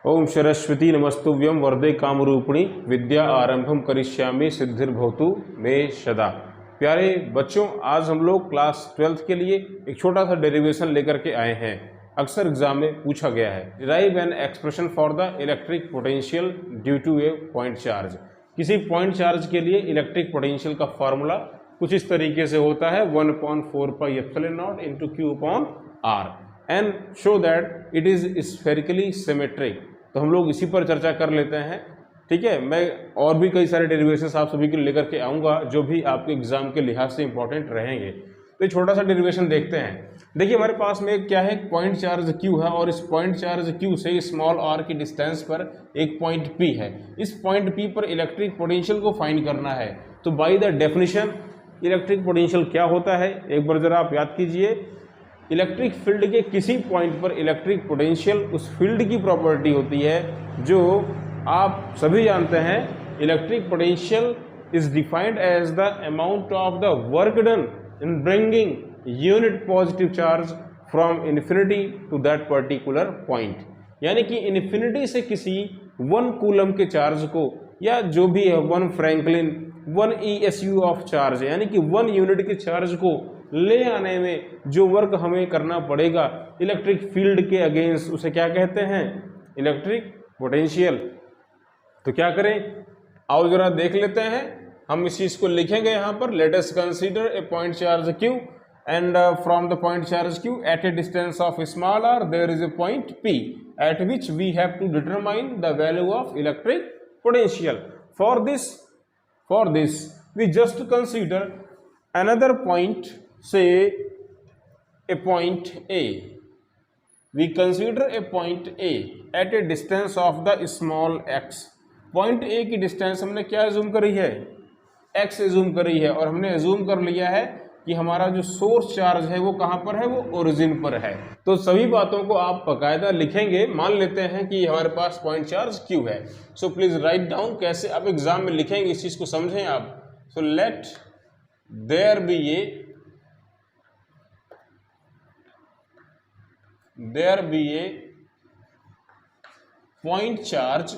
ओम सरस्वती नमस्तुभ्यं वरदे कामरूपिणी विद्या आरंभम करिष्यामि सिद्धिर्भवतु मे सदा। प्यारे बच्चों, आज हम लोग क्लास 12th के लिए एक छोटा सा डेरिवेशन लेकर के आए हैं। अक्सर एग्जाम में पूछा गया है, derive an expression for the electric potential due to a point charge. किसी पॉइंट चार्ज के लिए इलेक्ट्रिक पोटेंशियल का फॉर्मूला कुछ इस तरीके से होता है 1/4πε0 into Q/R and show that it is spherically symmetric. तो हम लोग इसी पर चर्चा कर लेते हैं, ठीक है। मैं और भी कई सारे डेरिवेशंस आप सभी के लिए लेकर के आऊँगा जो भी आपके एग्जाम के लिहाज से इंपॉर्टेंट रहेंगे। तो छोटा सा डेरिवेशन देखते हैं। देखिए हमारे पास में क्या है, पॉइंट चार्ज Q है और इस पॉइंट चार्ज Q से स्मॉल r की डिस्टेंस पर एक पॉइंट P है। इस पॉइंट P पर इलेक्ट्रिक पोटेंशियल को फाइंड करना है। तो by the definition electric potential क्या होता है, एक बार जरा आप याद कीजिए। इलेक्ट्रिक फील्ड के किसी पॉइंट पर इलेक्ट्रिक पोटेंशियल उस फील्ड की प्रॉपर्टी होती है जो आप सभी जानते हैं। Electric potential is defined as the amount of the work done in bringing unit positive charge from infinity to that particular point. यानी कि इन्फिनिटी से किसी 1 कूलम के चार्ज को, या जो भी है 1 फ्रैंकलिन 1 ESU ऑफ चार्ज, यानी कि 1 यूनिट के चार्ज को ले आने में जो वर्क हमें करना पड़ेगा इलेक्ट्रिक फील्ड के अगेंस्ट, उसे क्या कहते हैं, इलेक्ट्रिक पोटेंशियल। तो क्या करें, आओ जरा देख लेते हैं। हम इस चीज को लिखेंगे यहाँ पर। Let us consider a point charge Q and from the point charge Q at a distance of small r there is a point P at which we have to determine the value of electric potential. For this we just consider another point, say a point A. We consider a point A at a distance of the small x. Point A की distance हमने क्या assume करी है, x assume करी है, और हमने assume कर लिया है कि हमारा जो सोर्स चार्ज है वो कहाँ पर है, वो ओरिजिन पर है। तो सभी बातों को आप बाकायदा लिखेंगे। मान लेते हैं कि हमारे पास पॉइंट चार्ज Q है। सो प्लीज राइट डाउन, कैसे आप एग्जाम में लिखेंगे इस चीज को समझें आप। So let there be a point charge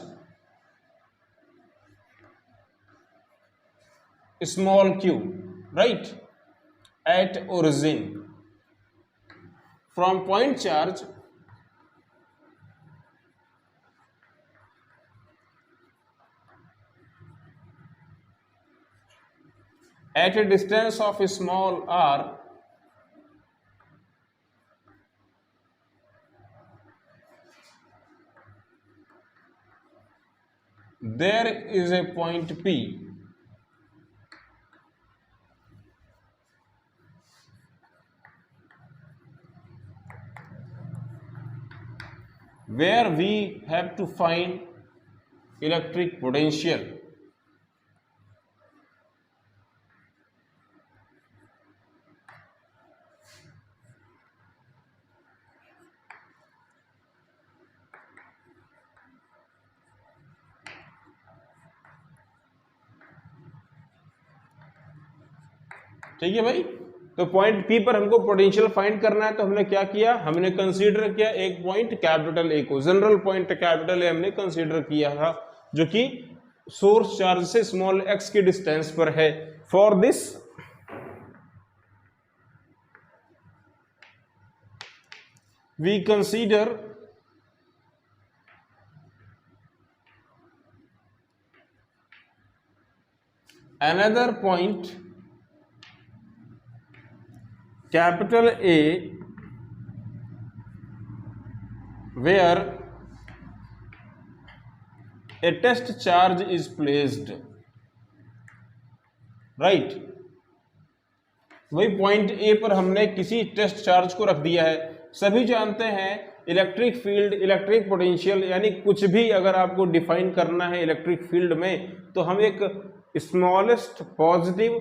small q, right, at origin. From point charge at a distance of small r there is a point P where we have to find electric potential. ठीक है भाई। तो point P पर हमको potential find करना है। तो हमने क्या किया, हमने कंसीडर किया एक पॉइंट कैपिटल A को, जनरल पॉइंट कैपिटल A हमने कंसीडर किया था, जो कि सोर्स चार्ज से स्मॉल x की डिस्टेंस पर है। For this we consider another point capital A where a test charge is placed, right। वही पॉइंट A पर हमने किसी टेस्ट चार्ज को रख दिया है। सभी जानते हैं इलेक्ट्रिक फील्ड, इलेक्ट्रिक पोटेंशियल, यानी कुछ भी अगर आपको डिफाइन करना है इलेक्ट्रिक फील्ड में, तो हम एक स्मॉलेस्ट पॉजिटिव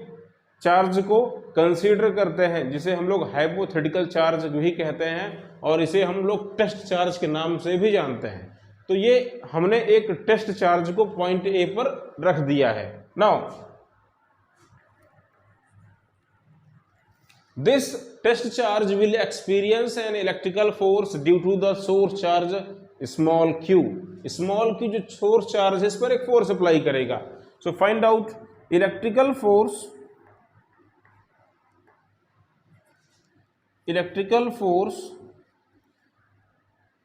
चार्ज को कंसीडर करते हैं, जिसे हम लोग हाइपोथेटिकल चार्ज भी कहते हैं, और इसे हम लोग टेस्ट चार्ज के नाम से भी जानते हैं। तो ये हमने एक टेस्ट चार्ज को पॉइंट A पर रख दिया है। Now this test charge will experience an electrical force due to the source charge small Q जो सोर्स चार्ज है इस पर एक फोर्स अप्लाई करेगा। So find out electrical force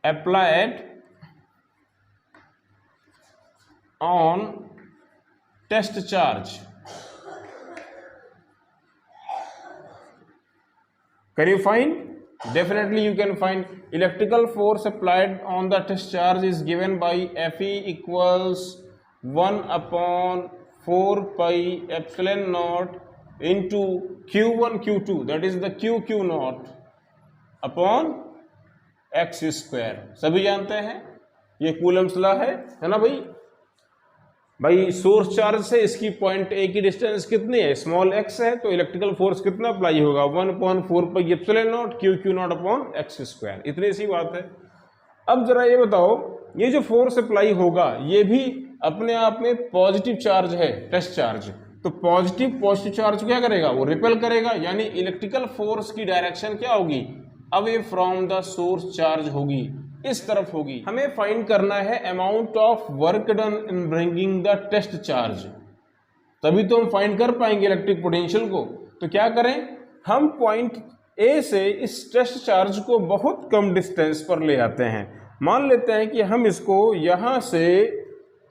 applied on test charge. Can you find? Definitely you can find. Electrical force applied on the test charge is given by Fe equals 1 upon 4 pi epsilon naught into Q1 Q2, that is the Q naught upon x square. सभी जानते हैं ये Coulomb's law है ना भाई source charge से इसकी point A की डिस्टेंस कितनी है, स्मॉल एक्स है, तो इलेक्ट्रिकल फोर्स कितना अप्लाई होगा 1/4 pi epsilon not Q not upon x square. इतनी सी बात है। अब जरा ये बताओ, ये जो फोर्स अप्लाई होगा ये भी अपने आप में पॉजिटिव चार्ज है, टेस्ट चार्ज, तो पॉजिटिव चार्ज क्या करेगा, वो रिपेल करेगा, यानी इलेक्ट्रिकल फोर्स की डायरेक्शन क्या होगी, away from the source charge होगी, इस तरफ होगी। हमें फाइंड करना है amount of work done in bringing the test charge, तभी तो हम फाइंड कर पाएंगे इलेक्ट्रिक पोटेंशियल को। तो क्या करें, हम पॉइंट ए से इस टेस्ट चार्ज को बहुत कम डिस्टेंस पर ले आते हैं। मान लेते हैं कि हम इसको यहाँ से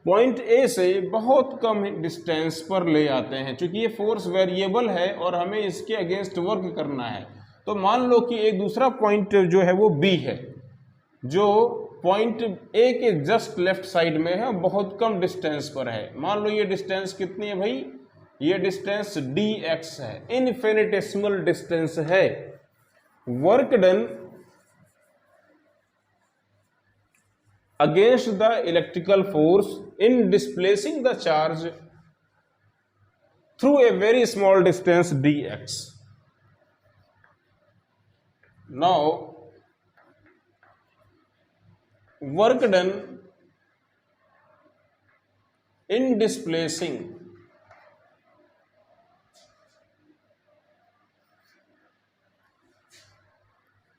पॉइंट ए से बहुत कम डिस्टेंस पर ले आते हैं, क्योंकि ये फोर्स वेरिएबल है और हमें इसके अगेंस्ट वर्क करना है। तो मान लो कि एक दूसरा पॉइंट जो है वो बी है, जो पॉइंट ए के जस्ट लेफ्ट साइड में है, बहुत कम डिस्टेंस पर है। मान लो ये डिस्टेंस कितनी है भाई, ये डिस्टेंस डी एक्स है, इनफिनिटेसिमल डिस्टेंस है। Work done against the electrical force in displacing the charge through a very small distance D x. Now work done in displacing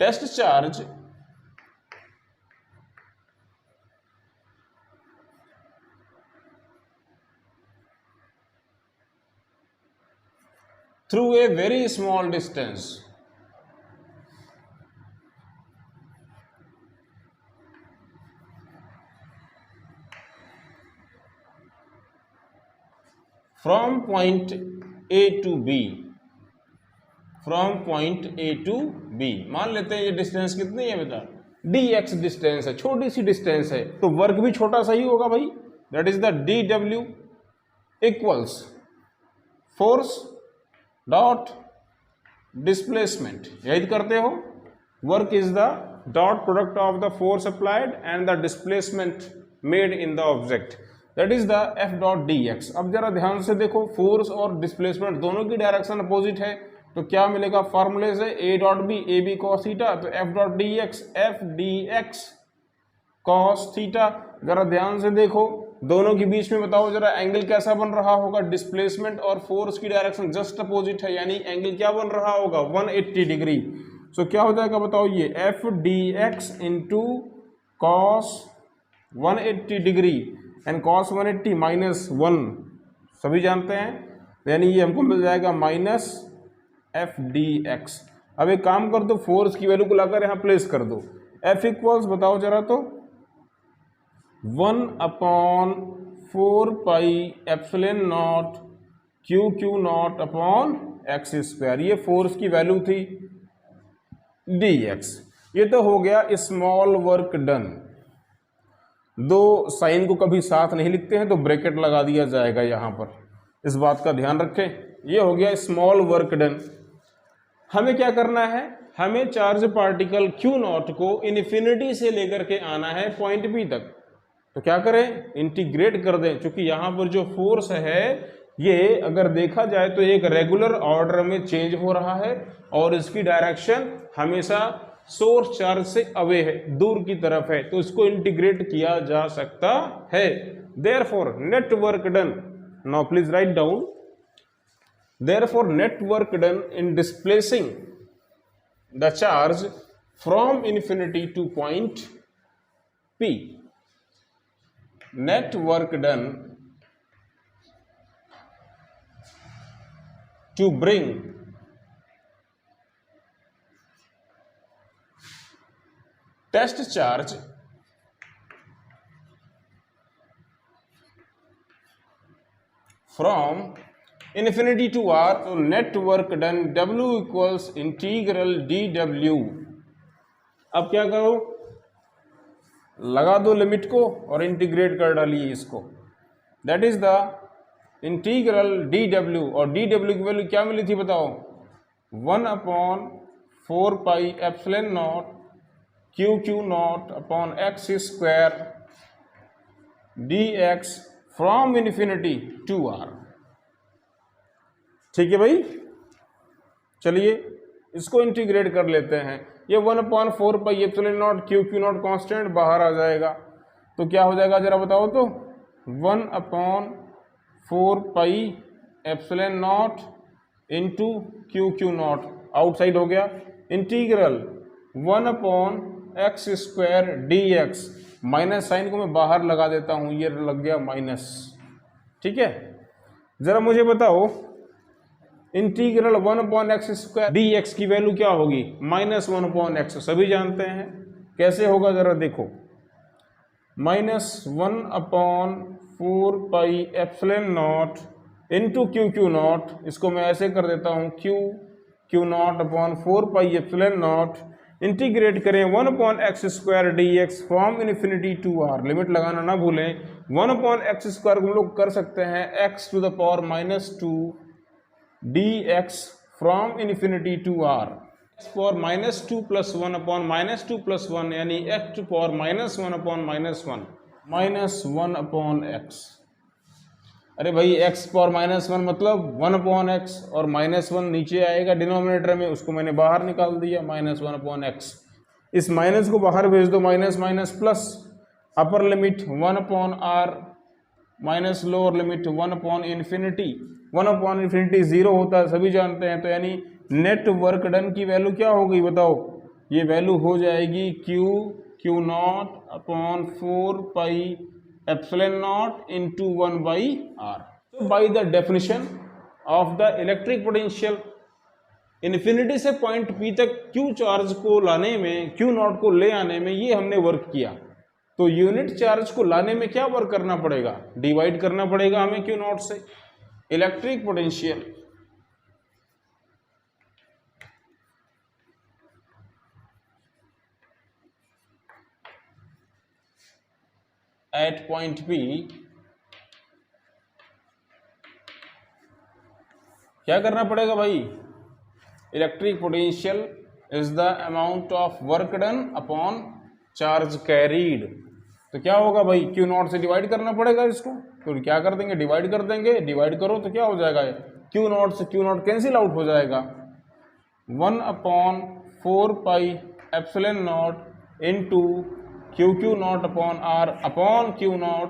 test charge through a very small distance from point A to B, from point A to B। मान लेते हैं ये distance कितनी है बेटा, dx distance है, छोटी सी distance है, तो वर्क भी छोटा सा ही होगा भाई, that is the dw equals force dot displacement. याद करते हो, work is the dot product of the force applied and the displacement made in the object, that is the F dot D x. अब जरा ध्यान से देखो, force और displacement दोनों की डायरेक्शन अपोजिट है, तो क्या मिलेगा, फॉर्मूले से A dot B, A B cos theta, तो F dot D X, F D X cos theta. जरा ध्यान से देखो, दोनों के बीच में बताओ जरा एंगल कैसा बन रहा होगा, डिस्प्लेसमेंट और फोर्स की डायरेक्शन जस्ट अपोजिट है, यानी एंगल क्या बन रहा होगा 180 डिग्री। सो क्या हो जाएगा बताओ, ये F D x into cos 180 degree and cos 180 minus 1 सभी जानते हैं, यानी ये हमको मिल जाएगा माइनस एफ डी एक्स। अब एक काम कर दो, फोर्स की वैल्यू को लाकर यहाँ प्लेस कर दो, एफ इक्वल्स बताओ जरा, तो 1/4 pi epsilon not Q not upon x square, ये फोर्स की वैल्यू थी डी एक्स। ये तो हो गया स्मॉल वर्क डन। दो साइन को कभी साथ नहीं लिखते हैं तो ब्रैकेट लगा दिया जाएगा यहाँ पर, इस बात का ध्यान रखें। ये हो गया स्मॉल वर्क डन। हमें क्या करना है, हमें चार्ज पार्टिकल क्यू नॉट को इन्फिनिटी से लेकर के आना है पॉइंट बी तक। तो क्या करें, इंटीग्रेट कर दें, क्योंकि यहाँ पर जो फोर्स है ये अगर देखा जाए तो एक रेगुलर ऑर्डर में चेंज हो रहा है और इसकी डायरेक्शन हमेशा सोर्स चार्ज से अवे है, दूर की तरफ है, तो इसको इंटीग्रेट किया जा सकता है। Therefore net work done, now please write down, therefore net work done in displacing the charge from infinity two point P. Net work done to bring test charge from infinity to R. So net work done W equals integral dW. अब क्या करो, लगा दो limit को और integrate कर डालिए इसको. That is the integral dW. और dW की वैल्यू क्या मिली थी बताओ, 1/4 epsilon nought QQ not upon x square dx from infinity to R. ठीक है भाई, चलिए इसको इंटीग्रेट कर लेते हैं. ये 1/4 epsilon nought QQ not constant बाहर आ जाएगा, तो क्या हो जाएगा जरा बताओ तो, 1/4 epsilon not into QQ nought outside हो गया, integral 1/x square dx. Minus sign को मैं बाहर लगा देता हूं, ये लग गया माइनस. ठीक है, जरा मुझे बताओ इंटीग्रल 1/x स्क्वायर dx की वैल्यू क्या होगी, -1/x. सभी जानते हैं कैसे होगा, जरा देखो, -1/4 epsilon not into QQ nought. इसको मैं ऐसे कर देता हूँ, QQ not upon 4 epsilon nought. Integrate करें 1/x square dx from infinity to R. Limit लगाना ना भूलें. 1/x स्क्वायर को हम लोग कर सकते हैं x to the power -2 dx from infinity to R. x power -2 plus 1 upon -2 plus 1 यानी x to power -1 upon -1 -1 upon x. अरे भाई x पावर -1 मतलब 1/x और -1 नीचे आएगा डिनोमिनेटर में, उसको मैंने बाहर निकाल दिया, -1/x. इस माइनस को बाहर भेज दो, minus minus plus, upper limit 1/R minus lower limit 1/इन्फिनिटी. 1/इन्फिनिटी 0 होता है, सभी जानते हैं. तो यानी नेट वर्क डन की वैल्यू क्या होगी बताओ, ये वैल्यू हो जाएगी QQ not upon 4 epsilon not into 1/R. तो by the definition of the electric potential, infinity से पॉइंट P तक Q चार्ज को लाने में, Q नॉट को ले आने में ये हमने वर्क किया. तो यूनिट चार्ज को लाने में क्या वर्क करना पड़ेगा, डिवाइड करना पड़ेगा हमें Q नॉट से. Electric potential at point P क्या करना पड़ेगा भाई, electric potential is the amount of work done upon charge carried. तो क्या होगा भाई, Q नॉट से डिवाइड करना पड़ेगा इसको. तो क्या कर देंगे, डिवाइड कर देंगे. डिवाइड करो तो क्या हो जाएगा, Q नॉट से Q नॉट कैंसिल आउट हो जाएगा. 1/4 epsilon not into QQ not upon R upon Q not.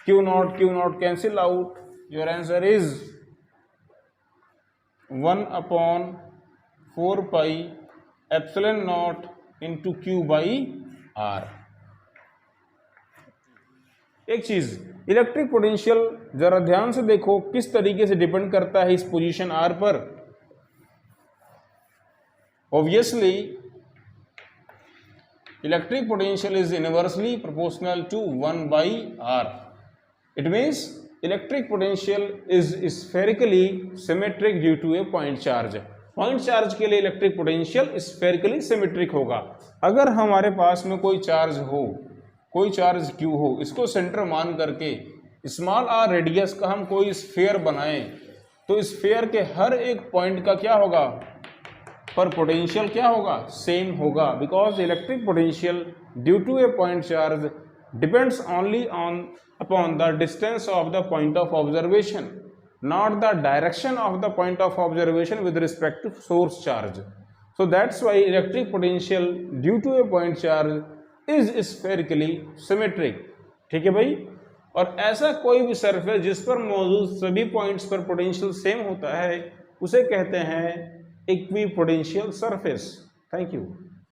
Q not cancel out. Your answer is 1/4 epsilon not into Q/R. एक चीज, इलेक्ट्रिक पोटेंशियल जरा ध्यान से देखो किस तरीके से डिपेंड करता है इस पोजीशन R पर. Obviously electric potential is inversely proportional to 1/R. It means electric potential is spherically symmetric due to a point charge. Point charge के लिए इलेक्ट्रिक पोटेंशियल स्फेरिकली सिमेट्रिक होगा. अगर हमारे पास में कोई चार्ज हो, कोई चार्ज Q हो, इसको सेंटर मान करके स्मॉल r रेडियस का हम कोई स्फीयर बनाएं, तो स्फीयर के हर एक पॉइंट का क्या होगा, पर पोटेंशियल क्या होगा, सेम होगा. Because electric potential due to a point charge depends only on upon the distance of the point of observation, not the direction of the point of observation with respect to source charge. So that's why electric potential due to a point charge is spherically symmetric. ठीक है भाई. और ऐसा कोई भी surface जिस पर मौजूद सभी पॉइंट्स पर पोटेंशियल सेम होता है, उसे कहते हैं इक्विपोटेंशियल सरफेस. Thank you.